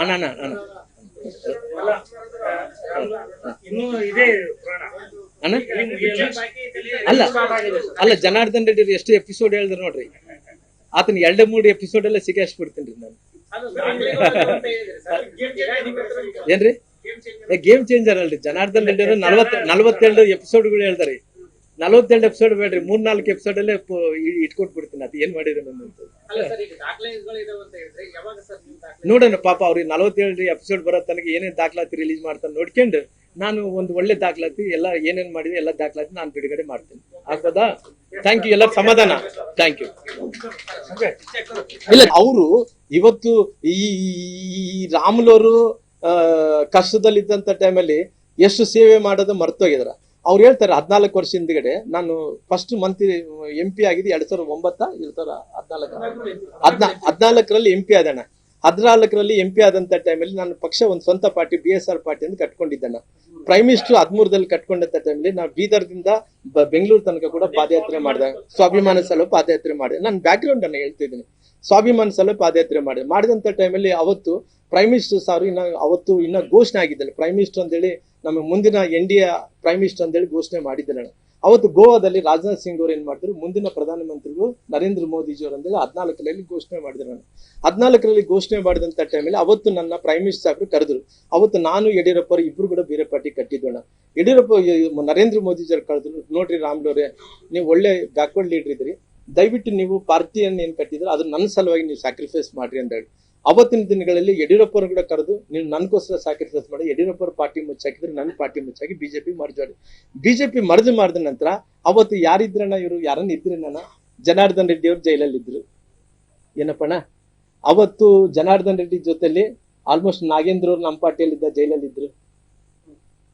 ಅಣ್ಣ ಅಣ್ಣ ಅಣ್ಣ ಅಣ್ಣ ಅಲ್ಲ ಅಲ್ಲ ಜನಾರ್ದನ್ ರೆಡ್ಡಿ ಎಷ್ಟು ಎಪಿಸೋಡ್ ಹೇಳಿದ್ರು ನೋಡ್ರಿ, ಆತನ 2-3 ಎಪಿಸೋಡ್ ಎಲ್ಲ ಸಿಗಾಯಿಸ್ಬಿಡ್ತೀನಿ ನಾನು. ಏನ್ರಿ ಗೇಮ್ ಚೇಂಜರ್ ಅಲ್ರಿ ಜನಾರ್ದನ್ ರೆಡ್ಡಿ ಅವರು 42 ಎಪಿಸೋಡ್ಗಳು ಹೇಳ್ತಾರೆ. 42 ಎಪಿಸೋಡ್ ಬೇಡ್ರಿ, 3-4 ಎಪಿಸೋಡ್ ಅಲ್ಲೇ ಇಟ್ಕೊಟ್ಬಿಡ್ತೀನಿ ಅದು ಏನ್ ಮಾಡಿದ್ರೆ ನೋಡೋಣ. ಪಾಪ ಅವ್ರಿಗೆ 47 ಎಪಿಸೋಡ್ ಬರೋ ತನಕ ಏನೇನ್ ದಾಖಲಾತಿ ರಿಲೀಸ್ ಮಾಡ್ತಾನೆ ನೋಡ್ಕೊಂಡು ನಾನು ಒಂದು ಒಳ್ಳೆ ದಾಖಲಾತಿ ಎಲ್ಲ ಏನೇನ್ ಮಾಡಿದ್ವಿ ಎಲ್ಲ ದಾಖಲಾತಿ ನಾನು ಬಿಡುಗಡೆ ಮಾಡ್ತೀನಿ. ಆಗ್ಬೋದಾ? ಥ್ಯಾಂಕ್ ಯು, ಎಲ್ಲ ಸಮಾಧಾನ. Thank you. ಇಲ್ಲ ಅವರು ಇವತ್ತು ಈ ರಾಮುಲವರು ಕಷ್ಟದಲ್ಲಿದ್ದಂತ ಟೈಮಲ್ಲಿ ಎಷ್ಟು ಸೇವೆ ಮಾಡೋದು ಮರ್ತೋಗಿದ್ರ. ಅವ್ರು ಹೇಳ್ತಾರೆ 14 ವರ್ಷ ಹಿಂದ್ಗಡೆ ನಾನು ಫಸ್ಟ್ ಮಂತ್ರಿ MP ಆಗಿದ್ದು 2009-2014 MP ಆದಣ್ಣ. 14 MP ಆದಂತ ಟೈಮಲ್ಲಿ ನಾನು ಪಕ್ಷ ಒಂದು ಸ್ವಂತ ಪಾರ್ಟಿ BSR ಪಾರ್ಟಿ ಅಂತ ಕಟ್ಕೊಂಡಿದ್ದಾನ. ಪ್ರೈಮ್ ಮಿನಿಸ್ಟರ್ 13 ಕಟ್ಕೊಂಡಂತ ಟೈಮಲ್ಲಿ ನಾನು ಬೀದರ್ದಿಂದ ಬೆಂಗಳೂರು ತನಕ ಕೂಡ ಪಾದಯಾತ್ರೆ ಮಾಡಿದೆ. ಸ್ವಾಭಿಮಾನ ಸಲ ಪಾದಯಾತ್ರೆ ಮಾಡಿದೆ. ನನ್ನ ಬ್ಯಾಕ್ಗ್ರೌಂಡ್ ಅನ್ನ ಹೇಳ್ತಿದ್ದೀನಿ. ಸ್ವಾಭಿಮಾನ ಸಲ ಪಾದಯಾತ್ರೆ ಮಾಡಿದಂತ ಟೈಮಲ್ಲಿ ಅವತ್ತು ಪ್ರೈಮ್ ಮಿನಿಸ್ಟರ್ ಸಾರು ಅವತ್ತು ಇನ್ನ ಘೋಷಣೆ ಆಗಿದ್ದಲ್ಲ ಪ್ರೈಮ್ ಮಿನಿಸ್ಟರ್ ಅಂತೇಳಿ ನಮ್ಮ ಮುಂದಿನ NDA ಪ್ರೈಮ್ ಮಿನಿಸ್ಟರ್ ಅಂತೇಳಿ ಘೋಷಣೆ ಮಾಡಿದ್ದಲ್ಲ. ಅವತ್ತು ಗೋವಾದಲ್ಲಿ ರಾಜನಾಥ್ ಸಿಂಗ್ ಅವರು ಏನ್ ಮಾಡಿದ್ರು, ಮುಂದಿನ ಪ್ರಧಾನಮಂತ್ರಿಗಳು ನರೇಂದ್ರ ಮೋದಿಜಿ ಅವರು ಅಂತೇಳಿ 14 ಘೋಷಣೆ ಮಾಡಿದ್ರು. ನಾನು 14 ಘೋಷಣೆ ಮಾಡಿದಂತ ಟೈಮಲ್ಲಿ ಅವತ್ತು ನನ್ನ ಪ್ರೈಮ್ ಮಿನಿಸ್ಟರ್ ಸಾಹೇಬರು ಕರೆದ್ರು. ಅವತ್ತು ನಾನು ಯಡಿಯೂರಪ್ಪ ಇಬ್ರು ಕೂಡ ಬೇರೆ ಪಾರ್ಟಿ ಕಟ್ಟಿದ್ದೋಣ. ಯಡಿಯೂರಪ್ಪ ನರೇಂದ್ರ ಮೋದಿಜಿ ಅವರು ಕರೆದ್ರು, ನೋಡ್ರಿ ರಾಮ್ಲವ್ರೆ ನೀವು ಒಳ್ಳೆ ಬ್ಯಾಕ್ವರ್ಡ್ ಲೀಡರ್ ಇದ್ರಿ, ದಯವಿಟ್ಟು ನೀವು ಪಾರ್ಟಿಯನ್ನು ಏನ್ ಕಟ್ಟಿದ್ರೆ ಅದು ನನ್ನ ಸಲುವಾಗಿ ನೀವು ಸ್ಯಾಕ್ರಿಫೈಸ್ ಮಾಡ್ರಿ ಅಂತ ಹೇಳಿ ಅವತ್ತಿನ ದಿನಗಳಲ್ಲಿ ಯಡಿಯೂರಪ್ಪರು ಕೂಡ ಕರೆದು ನೀವು ನನ್ಗೋಸ್ಕರ ಸ್ಯಾಕ್ರಿಫೈಸ್ ಮಾಡಿ ಯಡಿಯೂರಪ್ಪರ ಪಾರ್ಟಿ ಮುಚ್ಚಾಕಿದ್ರೆ ನನ್ನ ಪಾರ್ಟಿ ಮುಚ್ಚಾಕಿ ಬಿಜೆಪಿ ಮರ್ಜಾಡಿ. ಬಿಜೆಪಿ ಮರ್ಜ್ ಮಾಡಿದ ನಂತರ ಅವತ್ತು ಯಾರಿದ್ರಣ್ಣ, ಇವರು ಯಾರನ್ನ ಇದ್ರಣ್ಣ, ಜನಾರ್ದನ್ ರೆಡ್ಡಿ ಅವರು ಜೈಲಲ್ಲಿ ಇದ್ರು. ಏನಪ್ಪಣ್ಣ ಅವತ್ತು ಜನಾರ್ದನ್ ರೆಡ್ಡಿ ಜೊತೆಲಿ ಆಲ್ಮೋಸ್ಟ್ ನಾಗೇಂದ್ರ ಅವರು ನಮ್ಮ ಪಾರ್ಟಿಯಲ್ಲಿದ್ದ ಜೈಲಲ್ಲಿ ಇದ್ರು.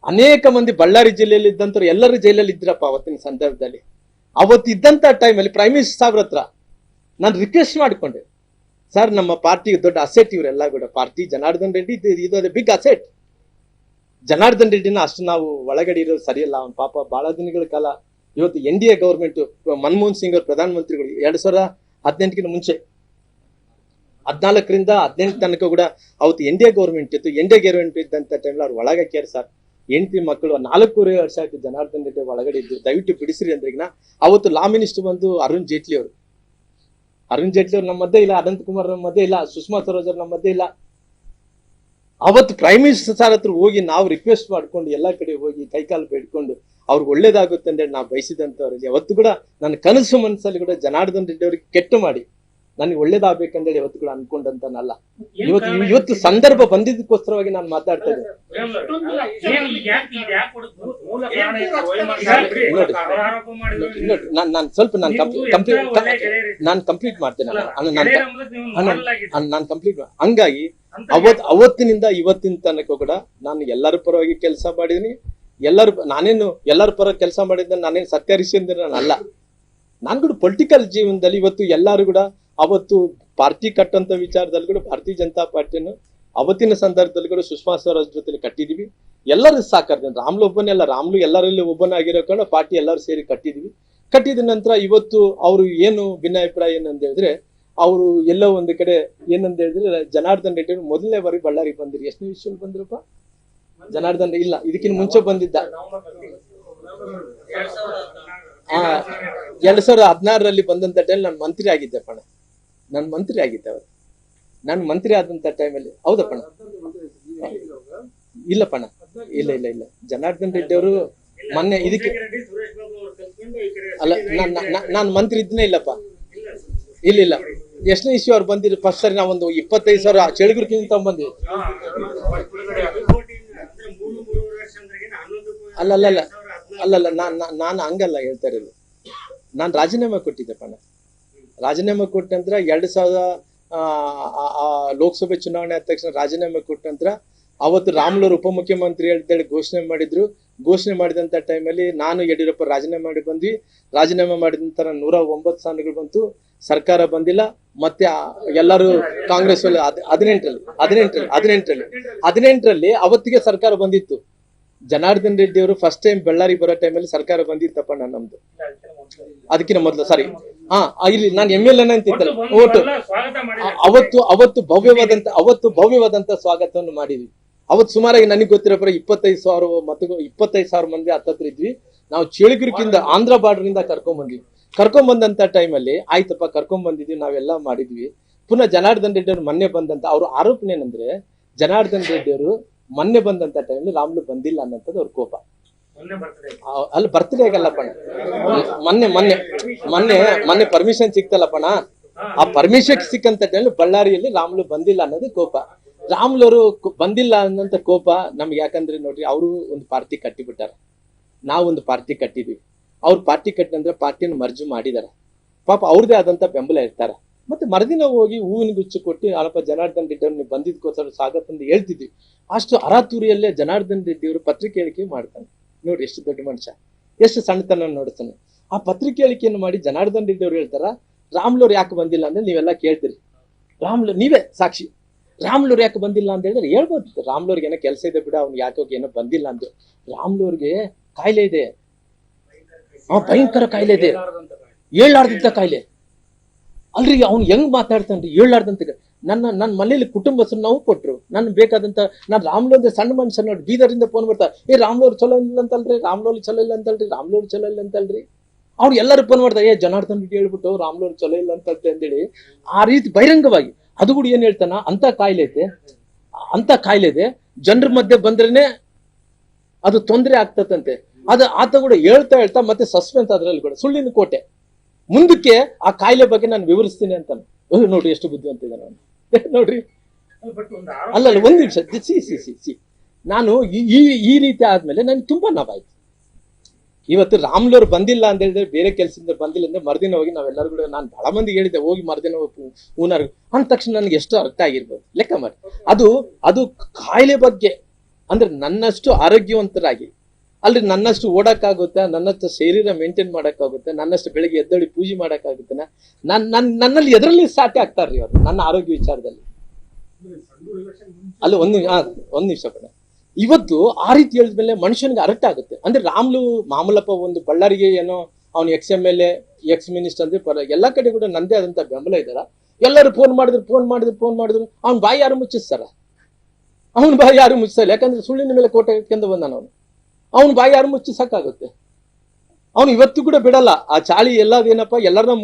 ಅನೇಕ ಮಂದಿ ಬಳ್ಳಾರಿ ಜಿಲ್ಲೆಯಲ್ಲಿ ಇದ್ದಂತವ್ರು ಎಲ್ಲರೂ ಜೈಲಲ್ಲಿ ಇದ್ರಪ್ಪ ಅವತ್ತಿನ ಸಂದರ್ಭದಲ್ಲಿ. ಅವತ್ತು ಇದ್ದಂತ ಟೈಮಲ್ಲಿ ಪ್ರೈಮ್ ಮಿನಿಸ್ಟರ್ ಸಾಹೇಬ್ರ ಹತ್ರ ನಾನು ರಿಕ್ವೆಸ್ಟ್ ಮಾಡಿಕೊಂಡೆ, ಸರ್ ನಮ್ಮ ಪಾರ್ಟಿ ದೊಡ್ಡ ಅಸೆಟ್ ಇವರೆಲ್ಲ ಕೂಡ ಪಾರ್ಟಿ ಜನಾರ್ದನ್ ರೆಡ್ಡಿ ಇದು ಬಿಗ್ ಅಸೆಟ್. ಜನಾರ್ದನ್ ರೆಡ್ಡಿನ ಅಷ್ಟು ನಾವು ಒಳಗಡೆ ಇರೋದು ಸರಿಯಲ್ಲ. ಅವನ್ ಪಾಪ ಬಹಳ ದಿನಗಳ ಕಾಲ ಇವತ್ತು NDA ಗವರ್ಮೆಂಟ್ ಮನಮೋಹನ್ ಸಿಂಗ್ ಅವರು ಪ್ರಧಾನಮಂತ್ರಿಗಳು 2018 ಮುಂಚೆ 14ರಿಂದ 18 ತನಕ ಕೂಡ ಅವತ್ತು NDA ಗವರ್ಮೆಂಟ್ ಇತ್ತು. NDA ಗವರ್ಮೆಂಟ್ ಇದ್ದಂತ ಟೈಮ್ ಅವ್ರು ಒಳಗಾಕ್ಯಾರ ಸರ್. ಹೆಂಡತಿ ಮಕ್ಕಳು 4.5 ವರ್ಷ ಆಯ್ತು ಜನಾರ್ದನ್ ರೆಡ್ಡಿ ಒಳಗಡೆ ಇದ್ದು, ದಯವಿಟ್ಟು ಬಿಡಿಸ್ರಿ ಅಂದ್ರಿಗಿನ ಅವತ್ತು ಲಾ ಮಿನಿಸ್ಟರ್ ಬಂದು ಅರುಣ್ ಜೇಟ್ಲಿ ಅವರು ನಮ್ಮ ಮಧ್ಯೆ ಇಲ್ಲ, ಅನಂತ್ ಕುಮಾರ್ ನಮ್ಮ ಮಧ್ಯೆ ಇಲ್ಲ, ಸುಷ್ಮಾ ಸ್ವರಾಜ್ ಅವ್ರ ನಮ್ಮ ಮಧ್ಯೆ ಇಲ್ಲ. ಅವತ್ತು ಪ್ರೈಮ್ ಮಿನಿಸ್ಟರ್ ಸಾರ್ ಹತ್ರ ಹೋಗಿ ನಾವು ರಿಕ್ವೆಸ್ಟ್ ಮಾಡ್ಕೊಂಡು ಎಲ್ಲಾ ಕಡೆ ಹೋಗಿ ಕೈಕಾಲು ಬೇಡ್ಕೊಂಡು ಅವ್ರಿಗೆ ಒಳ್ಳೇದಾಗುತ್ತೆ ಅಂದ್ರೆ ನಾವು ಬಯಸಿದಂತವ್ರಿಗೆ ಯಾವತ್ತು ಕೂಡ ನನ್ನ ಕನಸು ಮನಸ್ಸಲ್ಲಿ ಕೂಡ ಜನಾರ್ದನ್ ರೆಡ್ಡಿ ಅವ್ರಿಗೆ ಕೆಟ್ಟು ಮಾಡಿ ನನಗೆ ಒಳ್ಳೇದಾಗಬೇಕಂದೇಳಿ ಯಾವತ್ತು ಕೂಡ ಅನ್ಕೊಂಡಂತನಲ್ಲ. ಇವತ್ತು ಸಂದರ್ಭ ಬಂದಿದ್ದಕ್ಕೋಸ್ಕರವಾಗಿ ನಾನು ಮಾತಾಡ್ತಾ ಇದ್ದೆ. ನಾನು ಸ್ವಲ್ಪ ನಾನು ಕಂಪ್ಲೀಟ್ ಮಾಡ್ತೇನೆ. ನಾನು ಕಂಪ್ಲೀಟ್ ಹಂಗಾಗಿ ಅವತ್ತಿನಿಂದ ಇವತ್ತಿನ ತನಕ ಕೂಡ ನಾನು ಎಲ್ಲರ ಪರವಾಗಿ ಕೆಲಸ ಮಾಡಿದೀನಿ. ಎಲ್ಲರ ಪರ ಕೆಲಸ ಮಾಡಿದ ನಾನೇನು ಸರ್ಕಾರಿ ನಾನಲ್ಲ. ನಾನು ಕೂಡ ಪೊಲಿಟಿಕಲ್ ಜೀವನದಲ್ಲಿ ಇವತ್ತು ಎಲ್ಲರೂ ಕೂಡ ಅವತ್ತು ಪಾರ್ಟಿ ಕಟ್ಟಂತ ವಿಚಾರದಲ್ಲಿ ಕೂಡ ಭಾರತೀಯ ಜನತಾ ಪಾರ್ಟಿಯನ್ನು ಅವತ್ತಿನ ಸಂದರ್ಭದಲ್ಲಿ ಕೂಡ ಸುಷ್ಮಾ ಸ್ವರಾಜ್ ಜೊತೆ ಕಟ್ಟಿದೀವಿ. ಎಲ್ಲರೂ ಸಾಕಾರ್ತೀನಿ. ರಾಮ್ಲು ಒಬ್ಬನೇ ಅಲ್ಲ, ರಾಮ್ಲು ಎಲ್ಲರಲ್ಲಿ ಒಬ್ಬನಾಗಿರೋ ಕಾರಣ ಪಾರ್ಟಿ ಎಲ್ಲರೂ ಸೇರಿ ಕಟ್ಟಿದೀವಿ. ಕಟ್ಟಿದ ನಂತರ ಇವತ್ತು ಅವರು ಏನು ಭಿನ್ನಾಭಿಪ್ರಾಯ ಏನಂತ ಹೇಳಿದ್ರೆ, ಅವರು ಎಲ್ಲೋ ಒಂದು ಕಡೆ ಏನಂತ ಹೇಳಿದ್ರೆ ಜನಾರ್ದನ್ ರೆಡ್ಡಿ ಮೊದಲನೇ ಬಾರಿ ಬಳ್ಳಾರಿಗೆ ಬಂದಿರಿ. ಎಷ್ಟನೇ ವಿಷಯದಲ್ಲಿ ಬಂದ್ರಪ್ಪ ಜನಾರ್ದನ್ ಇಲ್ಲ, ಇದಕ್ಕಿಂತ ಮುಂಚೆ ಬಂದಿದ್ದ 2016ರಲ್ಲಿ ಬಂದಂತ ಟೈಮ್ ನಾನು ಮಂತ್ರಿ ಆಗಿದ್ದೆಪ್ಪಣ. ನಾನು ಮಂತ್ರಿ ಆದಂತ ಟೈಮಲ್ಲಿ ಹೌದಪ್ಪಣ. ಇಲ್ಲಪ್ಪಣ, ಇಲ್ಲ ಜನಾರ್ದನ್ ರೆಡ್ಡಿ ಅವರು ಮೊನ್ನೆ ಇದಕ್ಕೆ ಅಲ್ಲ, ನಾನು ಮಂತ್ರಿ ಇದ್ದನೇ ಇಲ್ಲಪ್ಪ. ಇಲ್ಲ ಎಷ್ಟನೇ ಇಶ್ಯೂ ಅವ್ರು ಬಂದಿರಿ ಫಸ್ಟ್ ಸರಿ ನಾವೊಂದು 25,000 ಚಳಿಗುರ್ಕಿಂತ ಬಂದಿವಿ. ಅಲ್ಲಲ್ಲ ನಾನು ಹಂಗಲ್ಲ ಹೇಳ್ತಾ ಇರೋದು. ನಾನು ರಾಜೀನಾಮೆ ಕೊಟ್ಟಿದ್ದೆಪ್ಪ. ರಾಜೀನಾಮೆ ಕೊಟ್ಟ ನಂತರ 2000 ಲೋಕಸಭೆ ಚುನಾವಣೆ ಆದ ತಕ್ಷಣ ರಾಜೀನಾಮೆ ಕೊಟ್ಟ ನಂತರ ಅವತ್ತು ರಾಮುಲವರು ಉಪಮುಖ್ಯಮಂತ್ರಿ ಅಂತೇಳಿ ಘೋಷಣೆ ಮಾಡಿದ್ರು. ಘೋಷಣೆ ಮಾಡಿದಂತ ಟೈಮಲ್ಲಿ ನಾನು ಯಡಿಯೂರಪ್ಪ ರಾಜೀನಾಮೆ ಮಾಡಿ ಬಂದ್ವಿ. ರಾಜೀನಾಮೆ ಮಾಡಿದ ನಂತರ 109 ಸ್ಥಾನಗಳು ಬಂತು. ಸರ್ಕಾರ ಬಂದಿಲ್ಲ. ಮತ್ತೆ ಎಲ್ಲರೂ ಕಾಂಗ್ರೆಸ್ 18ರಲ್ಲಿ ಅವತ್ತಿಗೆ ಸರ್ಕಾರ ಬಂದಿತ್ತು. ಜನಾರ್ದನ್ ರೆಡ್ಡಿ ಅವರು ಫಸ್ಟ್ ಟೈಮ್ ಬಳ್ಳಾರಿ ಬರೋ ಟೈಮಲ್ಲಿ ಸರ್ಕಾರ ಬಂದಿತ್ತಪ್ಪ ನಮ್ದು, ಅದಕ್ಕಿಂತ ಮೊದಲು ಸಾರಿ ಇಲ್ಲಿ ನಾನು MLA ಅಂತಿದ್ದಲ್ಲ ಓಟು ಅವತ್ತು ಭವ್ಯವಾದಂತ ಸ್ವಾಗತವನ್ನು ಮಾಡಿದ್ವಿ. ಅವತ್ತು ಸುಮಾರಾಗಿ ನನಗೆ ಗೊತ್ತಿರೋ 25,000 ಮಂದಿ ಹತ್ತತ್ರ ಇದ್ವಿ. ನಾವು ಚೇಳಗಿರಿಕಿಂದ ಆಂಧ್ರ ಬಾರ್ಡರ್ ಇಂದ ಕರ್ಕೊಂಡ್ ಬಂದಂತ ಟೈಮಲ್ಲಿ ಆಯ್ತಪ್ಪ ಕರ್ಕೊಂಡ್ ಬಂದಿದ್ವಿ, ನಾವೆಲ್ಲ ಮಾಡಿದ್ವಿ. ಪುನಃ ಜನಾರ್ದನ್ ರೆಡ್ಡಿ ಅವರು ಮೊನ್ನೆ ಬಂದಂತ ಅವ್ರ ಆರೋಪಣೆ ಏನಂದ್ರೆ ಜನಾರ್ದನ್ ರೆಡ್ಡಿ ಅವರು ಮೊನ್ನೆ ಬಂದಂತ ಟೈಮಲ್ಲಿ ರಾಮ್ಲು ಬಂದಿಲ್ಲ ಅನ್ನೋಂಥದ್ದು ಅವ್ರ ಕೋಪ. ಅಲ್ಲಿ ಬರ್ತ್ಡೇ ಆಗಲ್ಲಪ್ಪಣ, ಮೊನ್ನೆ ಪರ್ಮಿಷನ್ ಸಿಕ್ತಲ್ಲಪ್ಪಣ, ಆ ಪರ್ಮಿಷನ್ ಸಿಕ್ಕಂತ ಟೈಮಲ್ಲಿ ಬಳ್ಳಾರಿಯಲ್ಲಿ ರಾಮ್ಲು ಬಂದಿಲ್ಲ ಅನ್ನೋದು ಕೋಪ. ರಾಮ್ಲು ಅವರು ಬಂದಿಲ್ಲ ಅನ್ನೋಂಥ ಕೋಪ ನಮ್ಗೆ. ಯಾಕಂದ್ರೆ ನೋಡ್ರಿ, ಅವರು ಒಂದು ಪಾರ್ಟಿ ಕಟ್ಟಿಬಿಟ್ಟಾರ, ನಾವು ಒಂದು ಪಾರ್ಟಿ ಕಟ್ಟಿದ್ವಿ. ಅವ್ರು ಪಾರ್ಟಿ ಕಟ್ಟಿನಂದ್ರೆ ಪಾರ್ಟಿಯನ್ನು ಮರ್ಜು ಮಾಡಿದಾರೆ. ಪಾಪ ಅವ್ರದೇ ಆದಂತ ಬೆಂಬಲ ಇರ್ತಾರೆ. ಮತ್ತೆ ಮರುದಿನ ಹೋಗಿ ಹೂವಿನ ಗುಚ್ಚು ಕೊಟ್ಟು ಅಲ್ಲಪ್ಪ ಜನಾರ್ದನ್ ರೆಡ್ಡಿ ಅವ್ರನ್ನ ಬಂದಿದ್ಕೋಸ್ಕರ ಸ್ವಾಗತ ಅಂತ ಹೇಳ್ತಿದ್ವಿ. ಅಷ್ಟು ಅರಾತುರಿಯಲ್ಲೇ ಜನಾರ್ದನ್ ರೆಡ್ಡಿ ಅವರು ಪತ್ರಿಕೆ ಹೇಳಿಕೆ ಮಾಡ್ತಾನೆ. ನೋಡಿ ಎಷ್ಟು ದೊಡ್ಡ ಮನುಷ್ಯ, ಎಷ್ಟು ಸಣ್ಣತನ ನೋಡ್ತಾನೆ. ಆ ಪತ್ರಿಕೆ ಹೇಳಿಕೆಯನ್ನು ಮಾಡಿ ಜನಾರ್ದನ್ ರೆಡ್ಡಿ ಅವ್ರು ಹೇಳ್ತಾರ ರಾಮ್ಲೂರ್ ಯಾಕೆ ಬಂದಿಲ್ಲ ಅಂದ್ರೆ ನೀವೆಲ್ಲ ಕೇಳ್ತೀರಿ. ರಾಮ್ಲು ನೀವೇ ಸಾಕ್ಷಿ, ರಾಮ್ಲೂರ್ ಯಾಕೆ ಬಂದಿಲ್ಲ ಅಂತ ಹೇಳಿದ್ರೆ ಹೇಳ್ಬೋದು, ರಾಮ್ಲೂರ್ಗೆ ಏನೋ ಕೆಲಸ ಇದೆ ಬಿಡ, ಅವ್ನಿಗೆ ಯಾಕೆ ಏನೋ ಬಂದಿಲ್ಲ ಅಂತ. ರಾಮ್ಲೂರ್ಗೆ ಕಾಯಿಲೆ ಇದೆ, ಭಯಂಕರ ಕಾಯಿಲೆ ಇದೆ, ಏಳಾರ್ದಂತ ಕಾಯಿಲೆ ಅಲ್ರಿ. ಅವ್ನು ಹೆಂಗ್ ಮಾತಾಡ್ತಾನ್ರಿ ಏಳಾರ್ದಂತ. ನನ್ನ ಮನೇಲಿ ಕುಟುಂಬಸ್ಥರು ನಾವು ಕೊಟ್ರು, ನನ್ ಬೇಕಾದಂತ ನಾನು ರಾಮ್ಲು ಅಂದ್ರೆ ಸಣ್ಣ ಮನುಷ್ಯ ನೋಡಿ, ಬೀದರಿಂದ ಫೋನ್ ಮಾಡ್ತಾರೆ, ರಾಮ್ಲೂರ್ ಚಲೋ ಇಲ್ಲ ಅಂತಲ್ರಿ, ರಾಮ್ಲೂರ್ ಚಲೋ ಇಲ್ಲ ಅಂತಲ್ರಿ. ಅವ್ರು ಎಲ್ಲರೂ ಫೋನ್ ಮಾಡ್ತಾರೆ, ಜನಾರ್ದನ್ ರೆಡ್ಡಿ ಹೇಳ್ಬಿಟ್ಟು ರಾಮ್ಲೂರ್ ಚಲೋ ಇಲ್ಲ ಅಂತೇಳಿ ಆ ರೀತಿ ಬಹಿರಂಗವಾಗಿ. ಅದು ಕೂಡ ಏನ್ ಹೇಳ್ತಾನ, ಅಂತ ಕಾಯಿಲೆ ಇದೆ, ಜನರ ಮಧ್ಯೆ ಬಂದ್ರೇನೆ ಅದು ತೊಂದರೆ ಆಗ್ತದಂತೆ. ಅದು ಆತ ಕೂಡ ಹೇಳ್ತಾ ಮತ್ತೆ ಸಸ್ಪೆನ್ಸ್ ಅದ್ರಲ್ಲಿ ಕೂಡ ಸುಳ್ಳಿನ ಕೋಟೆ. ಮುಂದಕ್ಕೆ ಆ ಕಾಯಿಲೆ ಬಗ್ಗೆ ನಾನು ವಿವರಿಸ್ತೀನಿ ಅಂತ. ನೋಡ್ರಿ ಎಷ್ಟು ಬುದ್ಧಿವಂತ ಇದ್ದಾನೆ ನಾನು. ನೋಡ್ರಿ ಅಲ್ಲ ಒಂದ್ ನಿಮಿಷ ನಾನು ಈ ರೀತಿ ಆದ್ಮೇಲೆ ನನ್ಗೆ ತುಂಬಾ ನೋವಾಯ್ತು. ಇವತ್ತು ರಾಮ್ಲೂರ್ ಬಂದಿಲ್ಲ ಅಂತ ಹೇಳಿದ್ರೆ, ಬೇರೆ ಕೆಲಸದಿಂದ ಬಂದಿಲ್ಲ ಅಂದ್ರೆ ಮರುದಿನ ಹೋಗಿ ನಾವೆಲ್ಲರೂ ಕೂಡ, ನಾನು ಬಹಳ ಮಂದಿಗೆ ಹೇಳಿದ್ದೆ ಹೋಗಿ ಮರುದಿನ ಹೂನಾರ್ ಅಂದ ತಕ್ಷಣ ನನಗೆ ಎಷ್ಟು ಅರ್ಥ ಆಗಿರ್ಬೋದು ಲೆಕ್ಕ ಮಾಡಿ. ಅದು ಕಾಯಿಲೆ ಬಗ್ಗೆ ಅಂದ್ರೆ ನನ್ನಷ್ಟು ಆರೋಗ್ಯವಂತರಾಗಿ ಅಲ್ರಿ, ನನ್ನಷ್ಟು ಓಡಕ್ಕಾಗುತ್ತೆ, ನನ್ನಷ್ಟು ಶರೀರ ಮೇಂಟೈನ್ ಮಾಡಕ್ಕಾಗುತ್ತೆ, ನನ್ನಷ್ಟು ಬೆಳಿಗ್ಗೆ ಎದ್ದಳಿ ಪೂಜೆ ಮಾಡಕ್ಕಾಗುತ್ತೆ, ನನ್ನಲ್ಲಿ ಎದರಲ್ಲಿ ಸಾಟಿ ಆಗ್ತಾರ್ರಿ ಅವರು ನನ್ನ ಆರೋಗ್ಯ ವಿಚಾರದಲ್ಲಿ. ಅಲ್ಲಿ ಒಂದ್ ನಿಮಿಷ ಬೇಡ. ಇವತ್ತು ಆ ರೀತಿ ಹೇಳಿದ್ಮೇಲೆ ಮನುಷ್ಯನಿಗೆ ಅರ್ಥ ಆಗುತ್ತೆ. ಅಂದ್ರೆ ರಾಮ್ಲು ಮಾಮೂಲಪ್ಪ ಒಂದು ಬಳ್ಳಾರಿಗೆ ಏನೋ ಅವ್ನು XMLA ಎಕ್ಸ್ ಮಿನಿಸ್ಟರ್ ಅಂದ್ರೆ ಎಲ್ಲಾ ಕಡೆ ಕೂಡ ನಂದೇ ಆದಂತ ಬೆಂಬಲ ಇದ್ದಾರ. ಎಲ್ಲರೂ ಫೋನ್ ಮಾಡಿದ್ರು ಅವ್ನ ಬಾಯಿ ಯಾರು ಮುಚ್ಚಿಸ್ತಾರ? ಅವನ ಬಾಯಿ ಯಾರು ಮುಚ್ಚಿಸಲ್ಲ. ಯಾಕಂದ್ರೆ ಸುಳ್ಳಿನ ಮೇಲೆ ಕೋಟೆ ಇಟ್ಕೊಂಡು ಬಂದಾನ ಅವನು. ಅವನ ಬಾಯಿ ಯಾರು ಮುಚ್ಚಿಸಕ್ಕಾಗುತ್ತೆ? ಅವನು ಇವತ್ತು ಕೂಡ ಬಿಡಲ್ಲ. ಆ ಚಾಳಿ ಎಲ್ಲದೇನಪ್ಪ ಎಲ್ಲರನ್ನ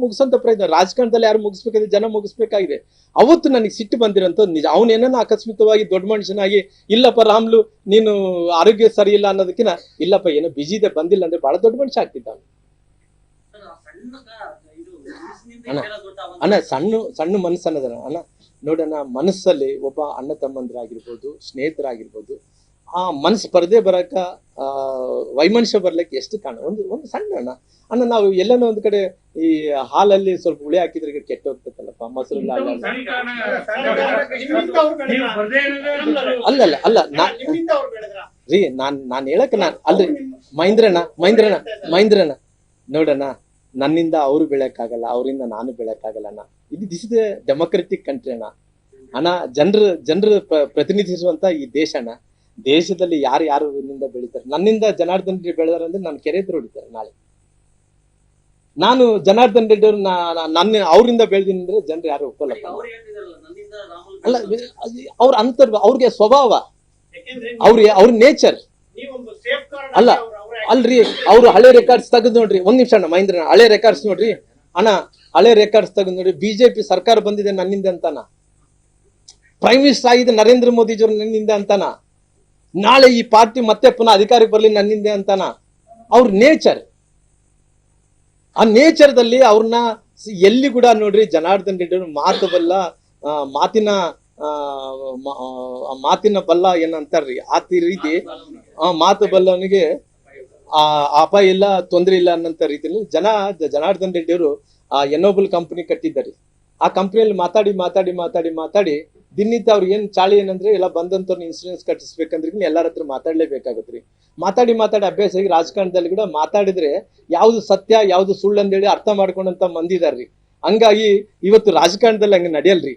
ಮುಗಿಸಂತ ಪ್ರಯತ್ನ. ರಾಜಕಾರಣದಲ್ಲಿ ಯಾರು ಮುಗಿಸ್ಬೇಕಾದ್ರೆ ಜನ ಮುಗಿಸ್ಬೇಕಾಗಿದೆ. ಅವತ್ತು ನನಗೆ ಸಿಟ್ಟು ಬಂದಿರೋಂಥ ನಿಜ. ಅವನೇನ ಅಕಸ್ಮಿತವಾಗಿ ದೊಡ್ಡ ಮನುಷ್ಯನಾಗಿ ಇಲ್ಲಪ್ಪ ರಾಮ್ಲು ನೀನು ಆರೋಗ್ಯ ಸರಿ ಇಲ್ಲ ಅನ್ನೋದಕ್ಕಿಂತ, ಇಲ್ಲಪ್ಪ ಏನೋ ಬಿಜಿ ಇದೆ ಬಂದಿಲ್ಲ ಅಂದ್ರೆ ಬಹಳ ದೊಡ್ಡ ಮನುಷ್ಯ ಆಗ್ತಿದ್ದ ಅವನು. ಅಣ್ಣ ಸಣ್ಣ ಮನಸ್ಸು ಅನ್ನೋದನ್ನ ಅಣ್ಣ ನೋಡೋಣ. ಮನಸ್ಸಲ್ಲಿ ಒಬ್ಬ ಅಣ್ಣ ತಮ್ಮಂದ್ರಾಗಿರ್ಬೋದು, ಸ್ನೇಹಿತರಾಗಿರ್ಬೋದು, ಆ ಮನಸ್ಸು ಪರದೆ ಬರಕ ವೈಮನುಷ್ಯ ಬರ್ಲಿಕ್ಕೆ ಎಷ್ಟು ಕಾರಣ. ಒಂದು ಸಣ್ಣ ಅಣ್ಣ ನಾವು ಎಲ್ಲನೋ ಒಂದ್ ಕಡೆ ಈ ಹಾಲಲ್ಲಿ ಸ್ವಲ್ಪ ಹುಳಿ ಹಾಕಿದ್ರೆ ಕೆಟ್ಟ ಹೋಗ್ತದಲ್ಲಪ್ಪ, ಮೊಸರು ಅಲ್ಲ ರೀ ನಾನ್ ಹೇಳಕ್ ಅಲ್ರಿ ಮಹೇಂದ್ರಣ್ಣ ನೋಡಣ್ಣ, ನನ್ನಿಂದ ಅವರು ಬೆಳೆಯಕ್ಕಾಗಲ್ಲ, ಅವರಿಂದ ನಾನು ಬೆಳೆಯಕ್ಕಾಗಲ್ಲ ಅಣ್ಣ. This is A democratic country ಅಣ್ಣ. ಜನರು ಪ್ರತಿನಿಧಿಸುವಂತ ಈ ದೇಶ ಅಣ್ಣ. ದೇಶದಲ್ಲಿ ಯಾರು ಬೆಳಿತಾರೆ. ನನ್ನಿಂದ ಜನಾರ್ದನ್ ರೆಡ್ಡಿ ಬೆಳೆದಾರೆ ಅಂದ್ರೆ ನಾನು ಕೆರೆ ಎದುರು ಹೊಡಿತಾರೆ ನಾಳೆ. ನಾನು ಜನಾರ್ದನ್ ರೆಡ್ಡಿ ಅವ್ರು ನನ್ನ ಅವರಿಂದ ಬೆಳೆದೀನಿ ಅಂದ್ರೆ ಜನರು ಯಾರು ಒಪ್ಪಲ್ಲಪ್ಪ. ಅಲ್ಲ ಅವ್ರ ಅವ್ರಿಗೆ ಸ್ವಭಾವ, ಅವ್ರ ನೇಚರ್ ಅಲ್ಲ. ಅಲ್ರಿ ಅವ್ರು ಹಳೆ ರೆಕಾರ್ಡ್ಸ್ ತೆಗೆದು ನೋಡ್ರಿ. ಒಂದ್ ನಿಮಿಷ ಅಣ್ಣ ಮಹೇಂದ್ರ, ಹಳೆ ರೆಕಾರ್ಡ್ಸ್ ನೋಡ್ರಿ ಅಣ್ಣ, ಹಳೆ ರೆಕಾರ್ಡ್ಸ್ ತೆಗೆದು ನೋಡ್ರಿ. ಬಿಜೆಪಿ ಸರ್ಕಾರ ಬಂದಿದೆ ನನ್ನಿಂದ ಅಂತಾನ, ಪ್ರೈಮ್ ಮಿನಿಸ್ಟರ್ ಆಗಿದೆ ನರೇಂದ್ರ ಮೋದಿಜಿಯವ್ರು ನನ್ನಿಂದ ಅಂತಾನ, ನಾಳೆ ಈ ಪಾರ್ಟಿ ಮತ್ತೆ ಪುನಃ ಅಧಿಕಾರಕ್ಕೆ ಬರ್ಲಿ ನನ್ನಿಂದ ಅಂತಾನ. ಅವ್ರ ನೇಚರ್, ಆ ನೇಚರ್ದಲ್ಲಿ ಅವ್ರನ್ನ ಎಲ್ಲಿ ಕೂಡ ನೋಡ್ರಿ ಜನಾರ್ದನ್ ರೆಡ್ಡಿ ಮಾತು ಬಲ್ಲ, ಮಾತಿನ ಬಲ್ಲ ಏನಂತಾರ್ರಿ ಆ ರೀತಿ, ಮಾತು ಬಲ್ಲವನಿಗೆ ಅಪಾಯ ಇಲ್ಲ, ತೊಂದರೆ ಇಲ್ಲ ಅನ್ನೋಂಥ ರೀತಿಯಲ್ಲಿ ಜನಾರ್ದನ್ ರೆಡ್ಡಿ ಅವರು ಆ ಎನೋಬಲ್ ಕಂಪನಿ ಕಟ್ಟಿದ್ದಾರೆ. ಆ ಕಂಪನಿಯಲ್ಲಿ ಮಾತಾಡಿ ದಿನನಿತ್ಯ ಅವ್ರಿಗೆ ಏನ್ ಚಾಳಿ ಏನಂದ್ರೆ ಎಲ್ಲ ಬಂದಂತವ್ರನ್ನ ಇನ್ಸೂರೆನ್ಸ್ ಕಟ್ಟಿಸ್ಬೇಕಂದ್ರೆ ಎಲ್ಲರ ಹತ್ರ ಮಾತಾಡ್ಲೇಬೇಕಾಗತ್ರಿ. ಮಾತಾಡಿ ಅಭ್ಯಾಸ ಆಗಿ ರಾಜಕಾರಣದಲ್ಲಿ ಕೂಡ ಮಾತಾಡಿದ್ರೆ ಯಾವ್ದು ಸತ್ಯ ಯಾವ್ದು ಸುಳ್ಳು ಅಂತೇಳಿ ಅರ್ಥ ಮಾಡ್ಕೊಂಡಂತ ಮಂದಿ ಇದಾರ್ರಿ. ಹಂಗಾಗಿ ಇವತ್ತು ರಾಜಕಾರಣದಲ್ಲಿ ಹಂಗ ನಡೆಯಲ್ರಿ.